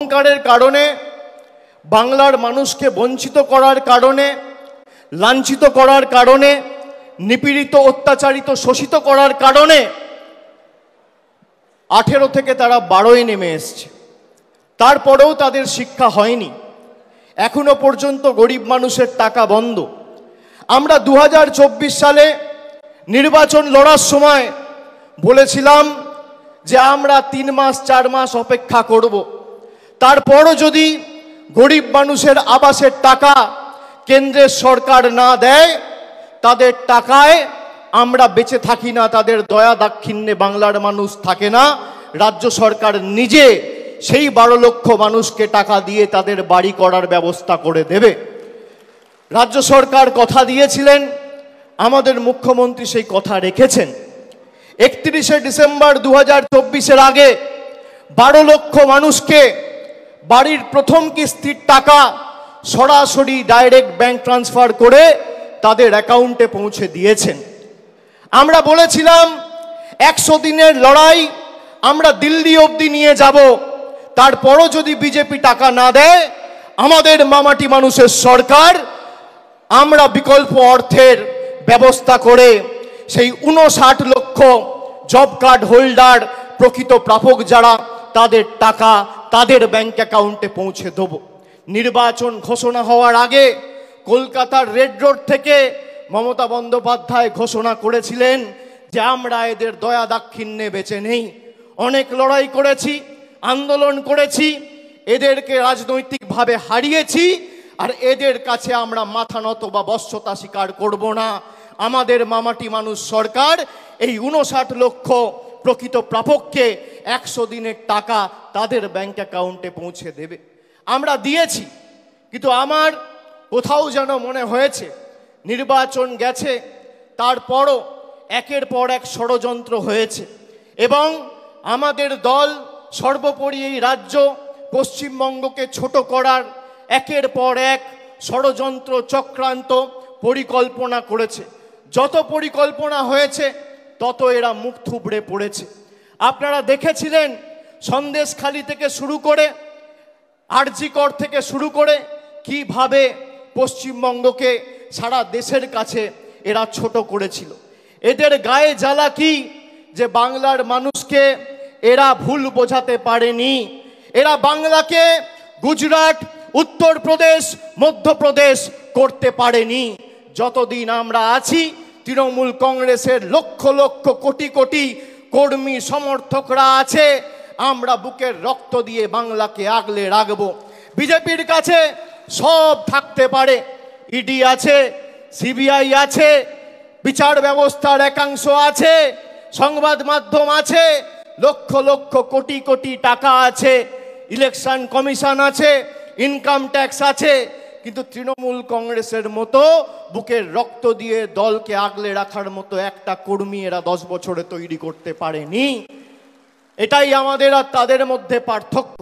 অহংকারের কারণে, বাংলার মানুষকে বঞ্চিত করার কারণে, লাঞ্ছিত করার কারণে, নিপীড়িত, অত্যাচারিত, শোষিত করার কারণে 18 থেকে তারা 12-এ নেমে এসছে। তারপরেও তাদের শিক্ষা হয়নি। এখনো পর্যন্ত গরিব মানুষের টাকা বন্ধ। আমরা 2024 সালে নির্বাচন লড়ার সময় বলেছিলাম যে আমরা 3 মাস 4 মাস অপেক্ষা করব, তারপরও যদি গরিব মানুষের আবাসের টাকা কেন্দ্রের সরকার না দেয়, তাদের টাকায় আমরা বেঁচে থাকি না, তাদের দয়া দাক্ষিণ্যে বাংলার মানুষ থাকে না। রাজ্য সরকার নিজে সেই 12 লক্ষ মানুষকে টাকা দিয়ে তাদের বাড়ি করার ব্যবস্থা করে দেবে। রাজ্য সরকার কথা দিয়েছিলেন, আমাদের মুখ্যমন্ত্রী সেই কথা রেখেছেন। 31শে ডিসেম্বর 2024-এর আগে 12 লক্ষ মানুষকে বাড়ির প্রথম কিস্তির টাকা সরাসরি ডাইরেক্ট ব্যাংক ট্রান্সফার করে তাদের অ্যাকাউন্টে পৌঁছে দিয়েছেন। আমরা বলেছিলাম 100 দিনের লড়াই আমরা দিল্লি অবধি নিয়ে যাব, তারপরও যদি বিজেপি টাকা না দেয়, আমাদের মামাটি মানুষের সরকার আমরা বিকল্প অর্থের ব্যবস্থা করে সেই 59 লক্ষ জব কার্ড হোল্ডার, প্রকৃত প্রাপক যারা, তাদের টাকা তাদের ব্যাংক অ্যাকাউন্টে পৌঁছে দেব। নির্বাচন ঘোষণা হওয়ার আগে কলকাতার রেড রোড থেকে মমতা বন্দ্যোপাধ্যায় ঘোষণা করেছিলেন যে আমরা এদের দয়া দাক্ষিণ্যে বেঁচে নেই। অনেক লড়াই করেছি, আন্দোলন করেছি, এদেরকে রাজনৈতিকভাবে হারিয়েছি, আর এদের কাছে আমরা মাথা নত বা বশ্যতা স্বীকার করব না। আমাদের মামাটি মানুষ সরকার এই 59 লক্ষ প্রকৃত প্রাপককে 100 দিনের টাকা তাদের ব্যাংক অ্যাকাউন্টে পৌঁছে দেবে। আমরা দিয়েছি, কিন্তু আমার কোথাও যেন মনে হয়েছে নির্বাচন গেছে, তারপরও একের পর এক ষড়যন্ত্র হয়েছে এবং আমাদের দল সর্বোপরি এই রাজ্য পশ্চিমবঙ্গকে ছোট করার একের পর এক ষড়যন্ত্র, চক্রান্ত, পরিকল্পনা করেছে। যত পরিকল্পনা হয়েছে তত এরা মুখ থুবড়ে পড়েছে। আপনারা দেখেছিলেন সন্দেশখালি থেকে শুরু করে, আরজিকর থেকে শুরু করে কিভাবে পশ্চিমবঙ্গকে সারা দেশের কাছে এরা ছোট করেছিল। এদের গায়ে জ্বালা কি যে বাংলার মানুষকে এরা ভুল বোঝাতে পারেনি। এরা বাংলাকে গুজরাট, উত্তরপ্রদেশ, মধ্যপ্রদেশ করতে পারেনি। যতদিন আমরা আছি, তৃণমূল কংগ্রেসের লক্ষ লক্ষ কোটি কোটি কর্মী সমর্থকরা আছে, আমরা বুকের রক্ত দিয়ে বাংলাকে আগলে রাখবো। বিজেপির কাছে সব থাকতে পারে, ইডি আছে, সিবিআই আছে, বিচার ব্যবস্থার একাংশ আছে, সংবাদ মাধ্যম আছে, লক্ষ লক্ষ কোটি কোটি টাকা আছে, ইলেকশন কমিশন আছে, ইনকাম ট্যাক্স আছে, কিন্তু তৃণমূল কংগ্রেসের মতো বুকের রক্ত দিয়ে দলকে আগলে রাখার মতো একটা কর্মী এরা 10 বছরে তৈরি করতে পারেনি। এটাই আমাদের আর তাদের মধ্যে পার্থক্য।